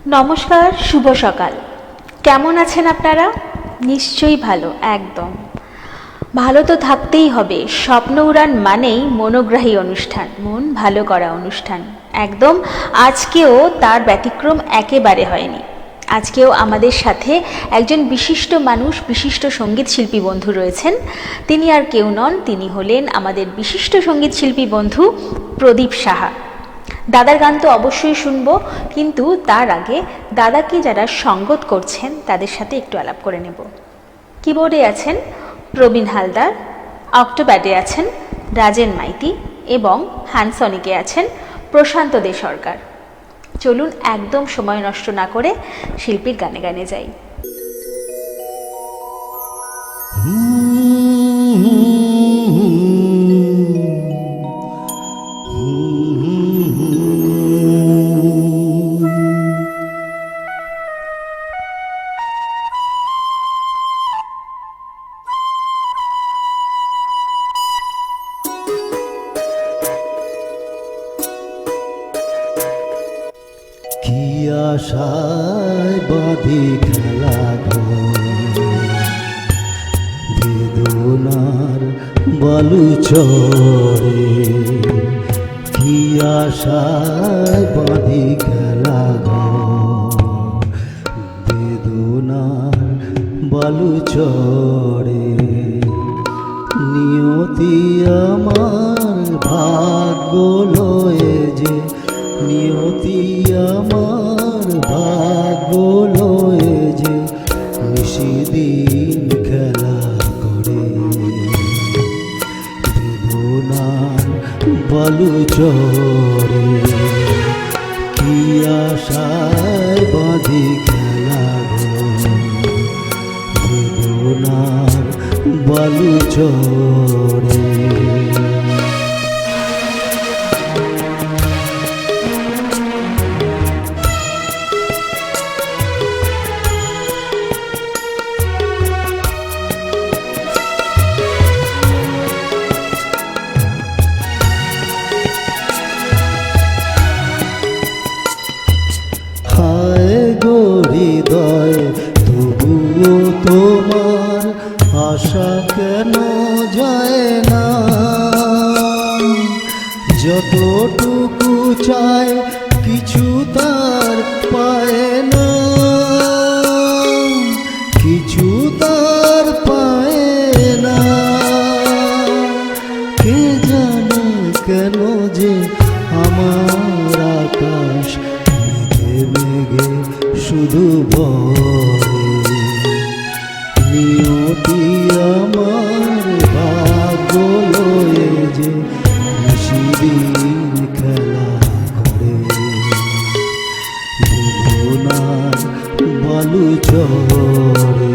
নমস্কার, শুভ সকাল। কেমন আছেন আপনারা? নিশ্চয়ই ভালো, একদম ভালো তো থাকতেই হবে। স্বপ্ন উড়ান মানেই মনোগ্রাহী অনুষ্ঠান, মন ভালো করা অনুষ্ঠান। একদম আজকেও তার ব্যতিক্রম একেবারে হয়নি। আজকেও আমাদের সাথে একজন বিশিষ্ট মানুষ, বিশিষ্ট সঙ্গীত শিল্পী বন্ধু রয়েছেন। তিনি আর কেউ নন, তিনি হলেন আমাদের বিশিষ্ট সঙ্গীত শিল্পী বন্ধু প্রদীপ সাহা। দাদার গান তো অবশ্যই শুনবো, কিন্তু তার আগে দাদাকে যারা সঙ্গত করছেন তাদের সাথে একটু আলাপ করে নেব। কিবোর্ডে আছেন প্রবীণ হালদার, অক্টোপ্যাডে আছেন রাজেন মাইতি এবং হ্যান্ডসনিকে আছেন প্রশান্ত দে সরকার। চলুন একদম সময় নষ্ট না করে শিল্পীর গানে গানে যাই। কি আশায় বাঁধি খেলা বেদনার বালু চরে, কি আশায় বাঁধি খেলা বেদনার বালু চরে। নিয়তি আমার ভাগ্য লয়ে যে, নিয়তি আমার ভাগ্য লয়ে যে নিশিদিন খেলা করে। বেদনার বালু চরে, কি আশায় বাঁধি খেলা বেদনার বালু চরে। হৃদয় তবুও তোমার আশা কেন যায় না? যতটুকু চায় কিছু তার পায় না, কিছু তার পায় না। কে জানে কেন যে আমার আকাশ মেঘে শুধু বলে। নিয়তি আমার ভাগ্য লয়ে যে নিশিদিন খেলা করে। বেদনার বালু চরে,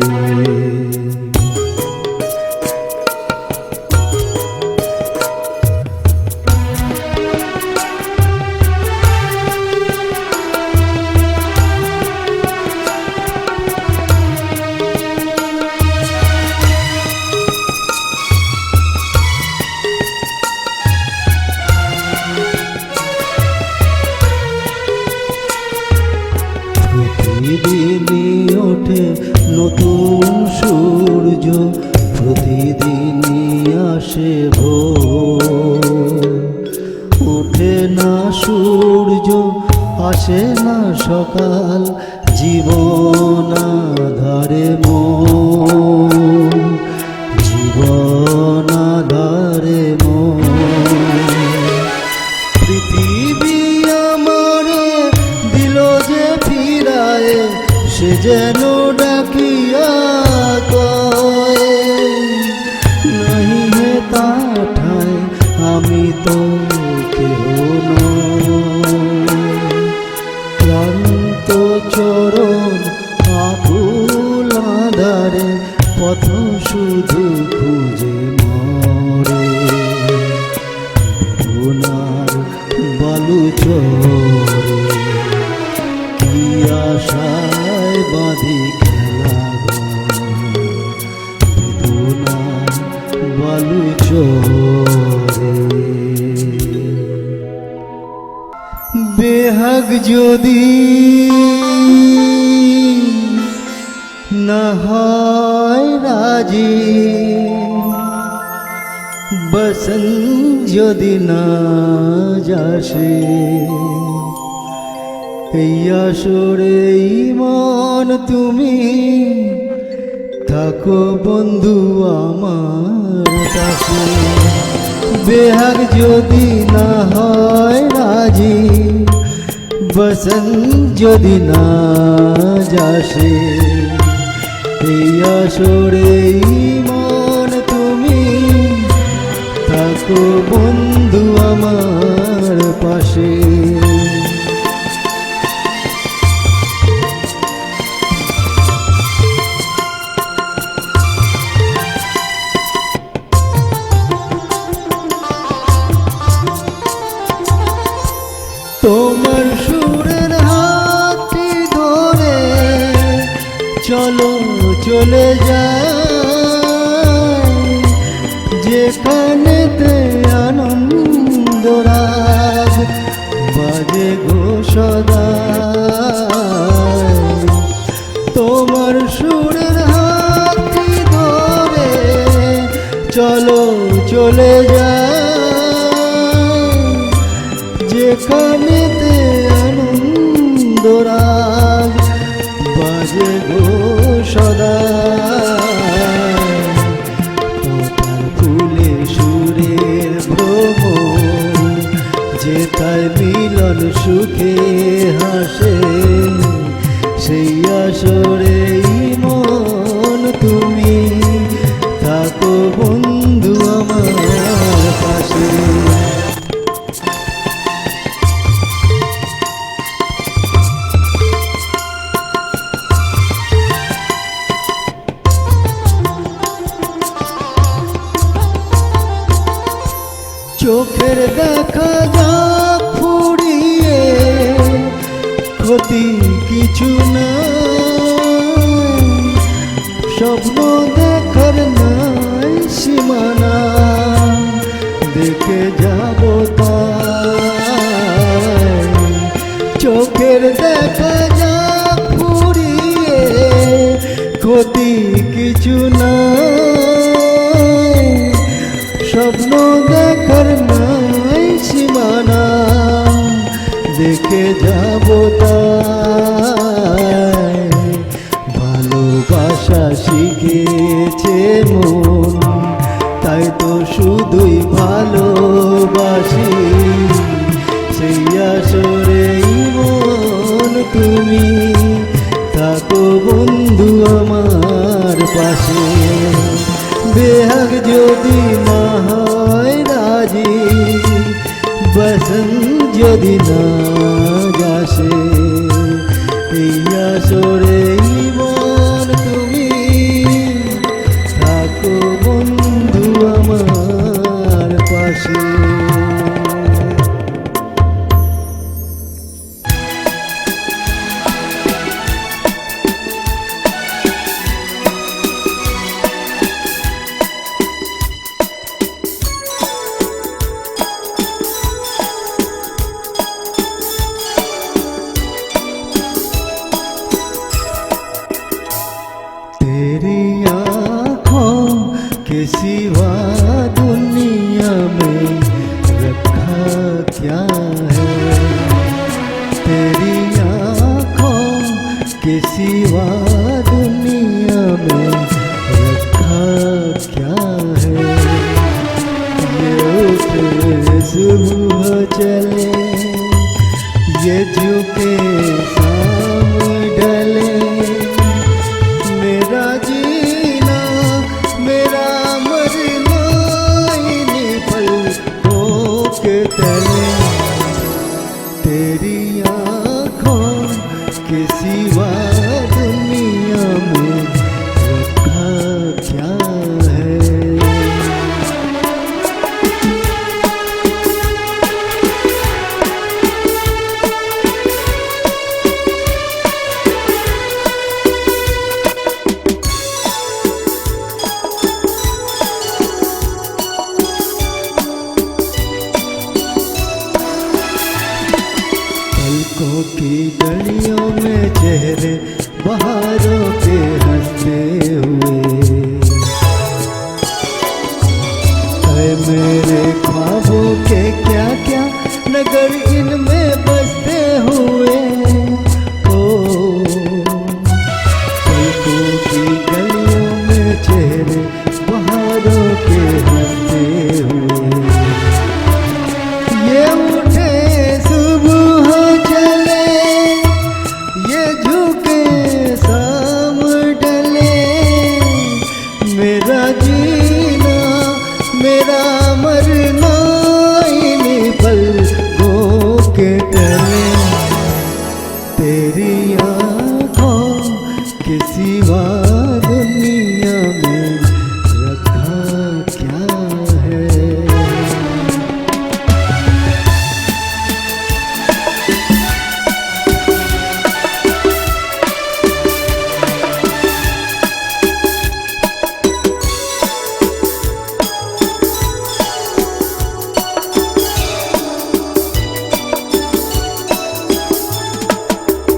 প্রতিদিনই ওঠে নতুন সূর্য, প্রতিদিনই আসে ভোর। ওঠে না সূর্য, আসে না সকাল, জীবন আধারে মন, জীবন আধারে মন। পৃথিবী আমারে দিল যে ফিরায়, সে যেন ডাকিয়া কয়, নাহি হে তাঠায় আমি তো কেহ নই। ক্লান্ত চরণ আকুল আঁধারে পথ শুধু খুঁজে মরে। বেদনার বালু চরে, কি আশায় বাঁধি খেলা বেদনার বালু চরে। বেহাগ যদি না হয় রাজি, বসন্ত যদি না যাসে, এই আসরে মন তুমি থাকো বন্ধু আমার পাশে। বেহাগ যদি না হয় রাজি, বসন্ত যদি না যাসে, এই আসরে মন তুমি থাকো বন্ধু আমার পাশে। তোমার সুরের হাতটি ধরে চলো চলে যাই, যেখানেতে আনন্দ রাগ বাজে গো সদা। তোমার সুরের হাতটি ধরে চলো চলে যাই, যেখানেতে আনন্দ রাগ বাজে গো সদা। তোতার ফুলে সুরের ভ্রমণ, যেথায় মিলন সুখে হাসে, সেই আসরে মন তুমি থাকো বন্ধু আমার পাশে। চোখের দেখা যাক ফুরিয়ে, ক্ষতি কিছু না, স্বপ্ন দেখার নাই সীমানা, দেখে যাব তাই। চোখের দেখা যাক ফুরিয়ে, ক্ষতি কিছু না, স্বপ্ন দেখার নাই সীমানা, দেখে যাব তাই। ভালোবাসা শিখেছে মন, তাই তো শুধুই ভালোবাসি, সেই আসরে মন তুমি থাকো বন্ধু আমার পাশে। বেহাগ যদি না হয় রাজি, বসন্ত যদি না যাসে, এই আসরে মন তুমি থাকো বন্ধু আমার পাশে। तेरी आँखों के सिवा दुनिया में रखा क्या है, तेरी आँखों के सिवा दुनिया में रखा क्या है। ये उठे सुबह चले, ये झुके शाम ढले, मेरा जीना मेरा मरना इन्हीं पलकों के तले। तेरी आँखों के सिवा दुनिया में रखा क्या है। पलकों की डलियों में चेहरे बहारों के हंसते हुए। है मेरे ख्वाबों के क्या क्या नगर इनमें बसते हुए। ओ पलकों की गलियों में चेहरे बहारों के हंसते हुए। ये उठे सुबह चले, ये झुके शाम ढले, मेरा जीना मेरा मरना इन्हीं पलकों के तले। तेरी आँखों के सिवा दुनिया में रखा क्या है।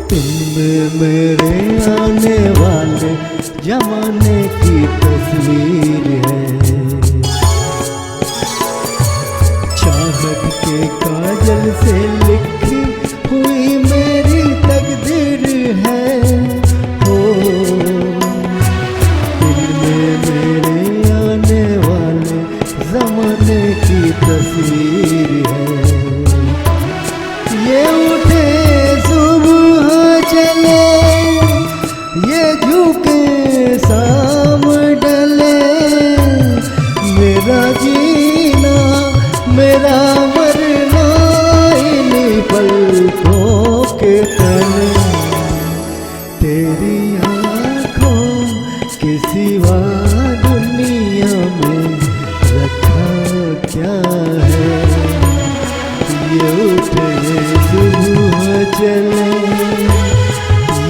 तुममें मेरे आने वाले जमाने की तस्वीर है। चाहत के काजल से लिखी हुई मेरी तकदीर है। हो तुममें मेरे आने वाले जमाने की तस्वीर है। ये उठे सुबह चले, ये झुके शाम ढले, मेरा जीना मेरा मरना इन्हीं पलकों के तले। तेरी आँखों के सिवा दुनिया में रखा क्या है। ये उठे सुबह चले,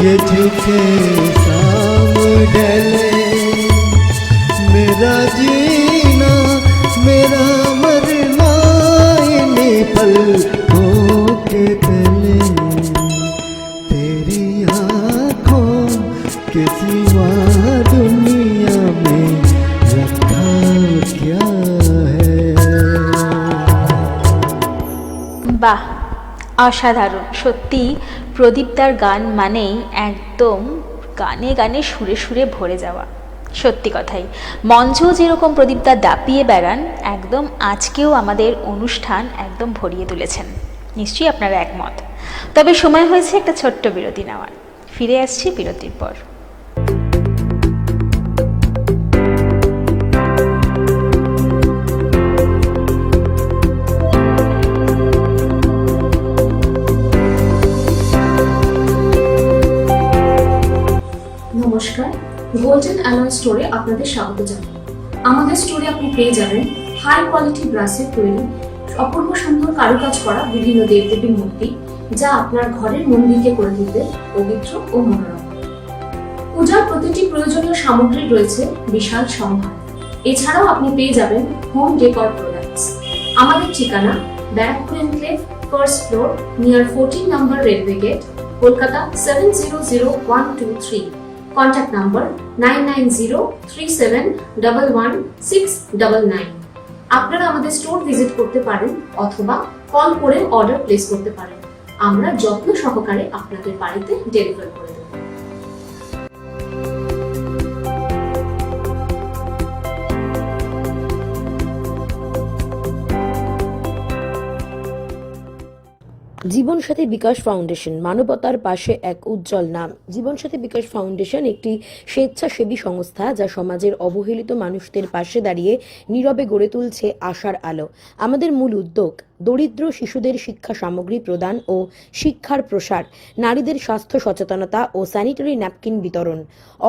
ये झुके शाम ढले, मेरा जीना मेरा मरना इन्हीं पलकों के तले। तेरी आँखों के सिवा दुनिया में रखा क्या है। বাহ, অসাধারণ সত্যি। প্রদীপদার গান মানেই একদম গানে গানে সুরে সুরে ভরে যাওয়া। সত্যি কথাই, মঞ্চও যেরকম প্রদীপদা দাপিয়ে বেড়ান, একদম আজকেও আমাদের অনুষ্ঠান একদম ভরিয়ে তুলেছেন। নিশ্চয়ই আপনারা একমত। তবে সময় হয়েছে একটা ছোট্ট বিরতি নেওয়ার। ফিরে আসছি বিরতির পর। নমস্কার, গোল্ডেন অ্যালয় স্টোরে আপনাদের স্বাগত জানাই। আমাদের স্টোরে আপনি পেয়ে যাবেন হাই কোয়ালিটি ব্রাসের তৈরি অপূর্ব সুন্দর কারুকাজ করা বিভিন্ন দেবদেবীর মূর্তি, যা আপনার ঘরের মন্দিরকে করে তুলবে পবিত্র ও মনোরম। পূজার প্রতিটি প্রয়োজনীয় সামগ্রী রয়েছে বিশাল সম্ভার। এছাড়াও আপনি পেয়ে যাবেন হোম ডেকর প্রোডাক্টস। আমাদের ঠিকানা Barrackpore enclave, first floor, near 14 number railway gate, Kolkata 700123। Contact number 9903711699। আপনারা আমাদের স্টোর ভিজিট করতে পারেন অথবা কল করে অর্ডার প্লেস করতে পারেন। আমরা যত্ন সহকারে আপনাদের বাড়িতে ডেলিভার করে দেব। জীবনসাথী বিকাশ ফাউন্ডেশন, মানবতার পাশে এক উজ্জ্বল নাম। জীবনসাথী বিকাশ ফাউন্ডেশন একটি স্বেচ্ছাসেবী সংস্থা যা সমাজের অবহেলিত মানুষদের পাশে দাঁড়িয়ে নীরবে গড়ে তুলছে আশার আলো। আমাদের মূল উদ্যোগ দরিদ্র শিশুদের শিক্ষা সামগ্রী প্রদান ও শিক্ষার প্রসার, নারীদের স্বাস্থ্য সচেতনতা ও স্যানিটারি ন্যাপকিন বিতরণ,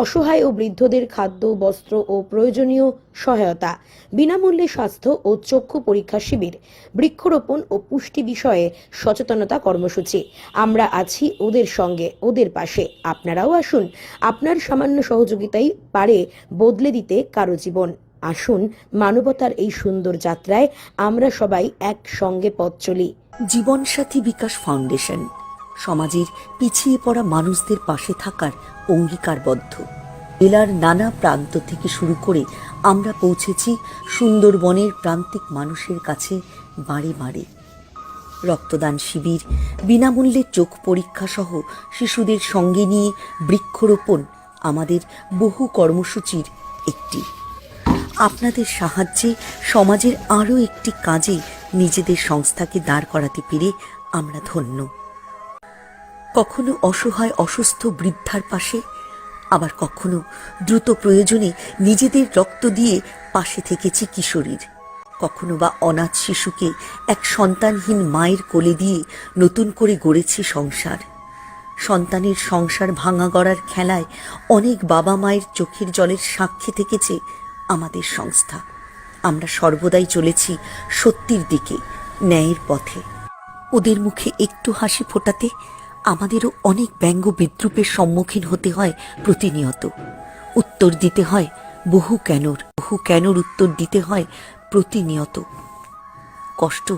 অসহায় ও বৃদ্ধদের খাদ্য, বস্ত্র ও প্রয়োজনীয় সহায়তা, বিনামূল্যে স্বাস্থ্য ও চক্ষু পরীক্ষা শিবির, বৃক্ষরোপণ ও পুষ্টি বিষয়ে সচেতনতা কর্মসূচি। আমরা আছি ওদের সঙ্গে, ওদের পাশে। আপনারাও আসুন, আপনার সামান্য সহযোগিতাই পারে বদলে দিতে কারো জীবন। আসুন, মানবতার এই সুন্দর যাত্রায় আমরা সবাই একসঙ্গে পথ চলি। জীবনসাথী বিকাশ ফাউন্ডেশন, সমাজের পিছিয়ে পড়া মানুষদের পাশে থাকার অঙ্গীকারবদ্ধ। জেলার নানা প্রান্ত থেকে শুরু করে আমরা পৌঁছেছি সুন্দরবনের প্রান্তিক মানুষের কাছে বাড়ি বাড়ি। রক্তদান শিবির, বিনামূল্যে চোখ পরীক্ষা সহ শিশুদের সঙ্গে নিয়ে বৃক্ষরোপণ আমাদের বহু কর্মসূচির একটি। আপনাদের সাহায্যে সমাজের আরও একটি কাজে নিজেদের সংস্থাকে দাঁড় করাতে পেরে আমরা ধন্য। কখনো অসহায় অসুস্থ বৃদ্ধার পাশে, আবার কখনো দ্রুত প্রয়োজনে নিজেদের রক্ত দিয়ে পাশে থেকেছি কিশোরীর। কখনো বা অনাথ শিশুকে এক সন্তানহীন মায়ের কোলে দিয়ে নতুন করে গড়েছি সংসার। সন্তানের সংসার ভাঙা গড়ার খেলায় অনেক বাবা মায়ের চোখের জলের সাক্ষী থেকেছে আমাদের সংস্থা। আমরা সর্বদাই চলেছি সত্যির দিকে, ন্যায়ের পথে। ওদের মুখে একটু হাসি ফোটাতে আমাদেরও অনেক ব্যঙ্গ বিদ্রূপের সম্মুখীন হতে হয় প্রতিনিয়ত। উত্তর দিতে হয় বহু কেনর উত্তর দিতে হয় প্রতিনিয়ত। কষ্ট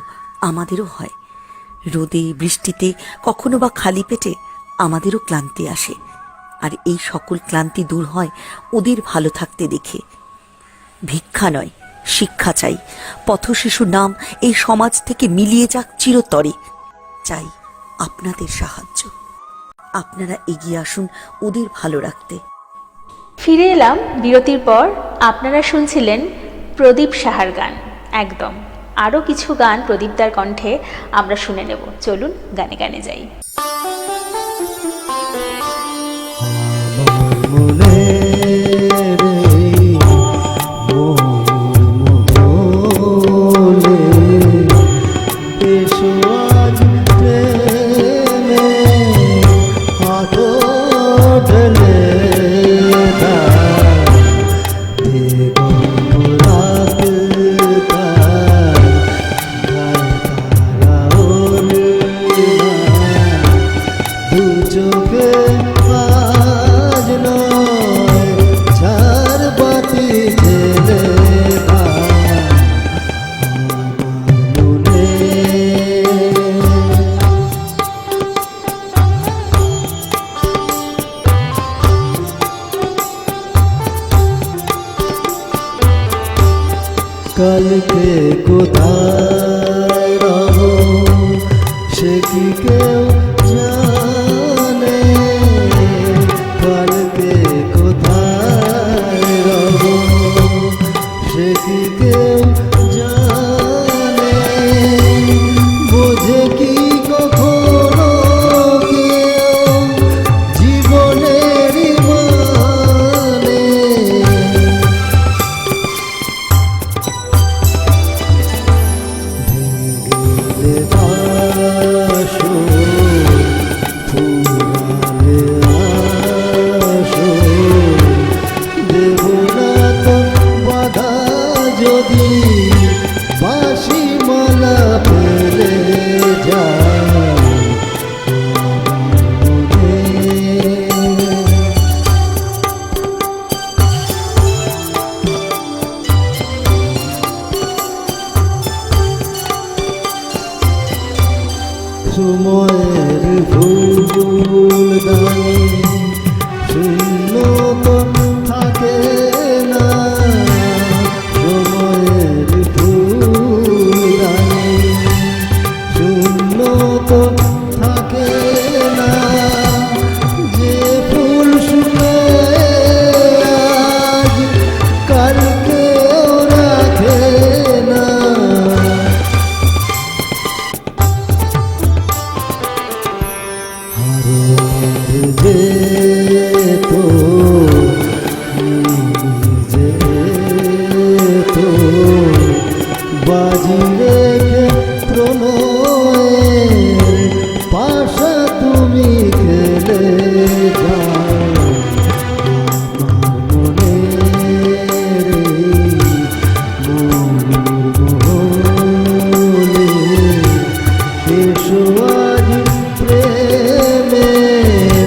আমাদেরও হয়, রোদে বৃষ্টিতে, কখনো বা খালি পেটে আমাদেরও ক্লান্তি আসে। আর এই সকল ক্লান্তি দূর হয় ওদের ভালো থাকতে দেখে। ভিক্ষা নয়, শিক্ষা চাই। পথশিশু নাম এই সমাজ থেকে মিলিয়ে যাক চিরতরে। চাই আপনাদের সাহায্য। আপনারা এগিয়ে আসুন ওদের ভালো রাখতে। ফিরে এলাম বিরতির পর। আপনারা শুনছিলেন প্রদীপ সাহার গান। একদম আরও কিছু গান প্রদীপদার কণ্ঠে আমরা শুনে নেব। চলুন গানে গানে যাই। আমার মনের এই মোহনে এসো আজ প্রেমে হাত ঢেলে দাও, দিগন্ত রাত তার তারা ওরে দু চোখে আজ নয় ঝাড় বাতি ঢেলে দাও আমার মনে। কালকে কোথায় রহো সে কি কেউ জানে, কালকে কোথায় রহো সে কি কেউ জানে, বোঝে কি কখনো কেউ জীবনের মানে। ভেঙে আসো ফুরালে আসো, দেব না তো বাধা যদি বাঁশি মালা ফেলে যায় সময়ের ফুলদানি শূন্য তো থাকে না, সময়ের ফুলদানি শূন্য তো থাকে না, যে ফুল শুকে আজ কালকে রাখে না। যেতো যেতো বাজি রেখে প্রণয়ের পাশা তুমি খেলে যাও আমার মনের মোহনে। এসো আজ প্রেমের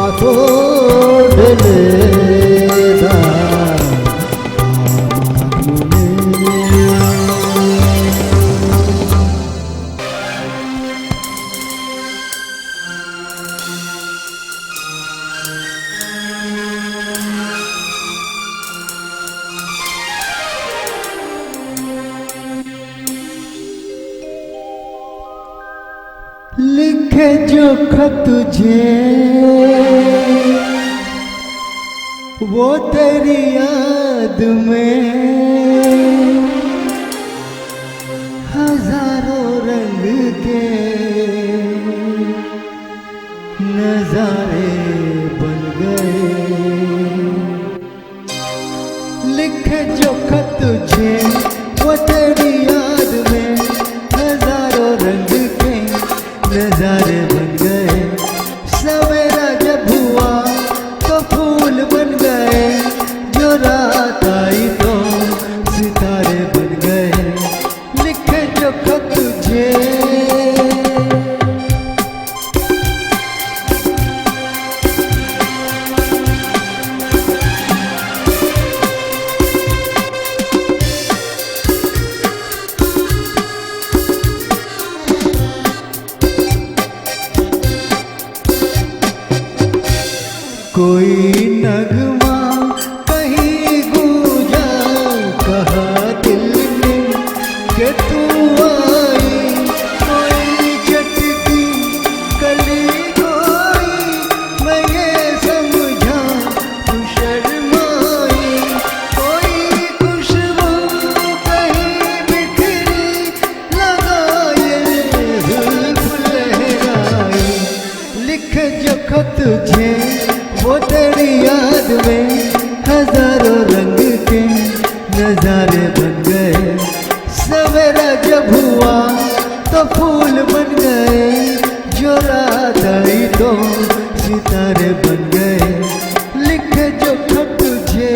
আতর ঢেলে দাও আমার মনে। लिखे जो खत तुझे वो तेरी याद में हजारों रंग के नजारे बन गए। लिखे जो खत तुझे वो तेरी याद में हजारों रंग के नजारे बन गए। सवेरा जब हुआ तो फूल बन गए, जो रात आई तो सितारे बन गए। लिखे जो खत तुझे कोई नगमा कहीं गूंजा, कहा दिल ने कि तू आई। कोई झटकी कली कोई, मैं ये समझा तू शर्माई। कोई खुशबू कहीं बिखरी, लगा ये जुल्फ लहराई। लिखे जो खत तुझे वो तेरी याद में हजारों रंग के नजारे बन गए। सवेरा जब हुआ तो फूल बन गए, जो रात आई तो सितारे बन गए। लिखे जो खत तुझे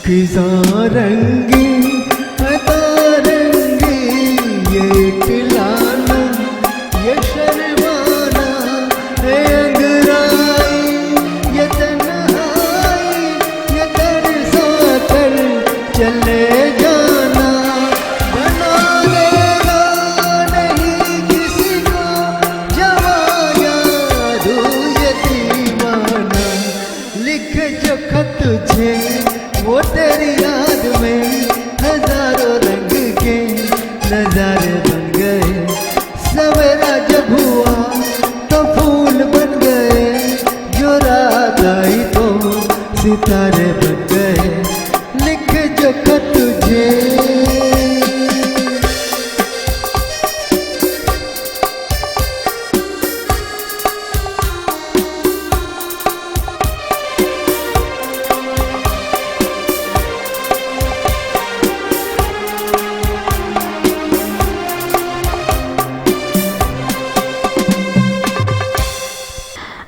किसा रंगी अतारंगी, ये खिलाना ये शर्माना, ये अंगराई ये तन्हाई, ये तरसा कर चले जाना। बना लेगा नहीं किसी को जवाया दू ये दीवाना। लिखे जो खत तुझे वो तेरी याद में हजारों रंग के नजारे बन गए। सवेरा जब हुआ तो फूल बन गए, जो रात आई तो सितारे बन गए। लिखे जो खत तुझे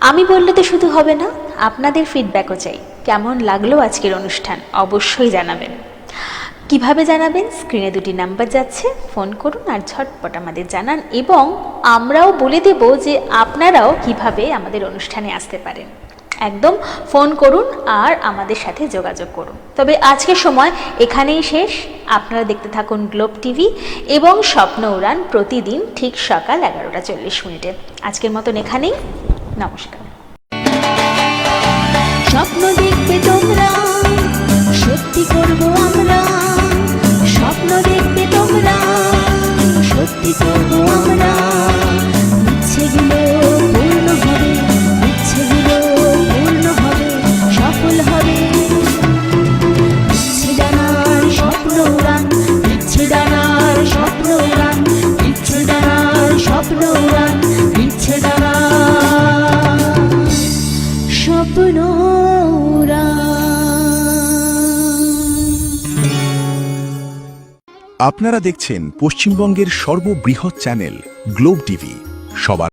আমি বললে তো শুধু হবে না, আপনাদের ফিডব্যাকও চাই। কেমন লাগলো আজকের অনুষ্ঠান অবশ্যই জানাবেন। কিভাবে জানাবেন? স্ক্রিনে দুটি নাম্বার যাচ্ছে, ফোন করুন আর ঝটপট আমাদের জানান, এবং আমরাও বলে দেব যে আপনারাও কিভাবে আমাদের অনুষ্ঠানে আসতে পারেন। একদম ফোন করুন আর আমাদের সাথে যোগাযোগ করুন। তবে আজকের সময় এখানেই শেষ। আপনারা দেখতে থাকুন গ্লোব টিভি এবং স্বপ্ন উড়ান প্রতিদিন ঠিক সকাল 11:40। আজকের মতন এখানেই, নমস্কার। স্বপ্ন দেখবে তোমরা, সত্যি করব আমরা। স্বপ্ন দেখবে তোমরা, সত্যি করব আমরা। ইচ্ছেগুলো পূর্ণ হবে, ইচ্ছেগুলো পূর্ণ হবে, সফল হবে। ইচ্ছে ডানার স্বপ্ন উড়ান, ইচ্ছে ডানার স্বপ্ন উড়ান, ইচ্ছে ডানার স্বপ্ন উড়ান, ইচ্ছে ডানার স্বপ্ন উড়ান। আপনারা দেখছেন পশ্চিমবঙ্গের সর্ববৃহৎ চ্যানেল গ্লোব টিভি। সবার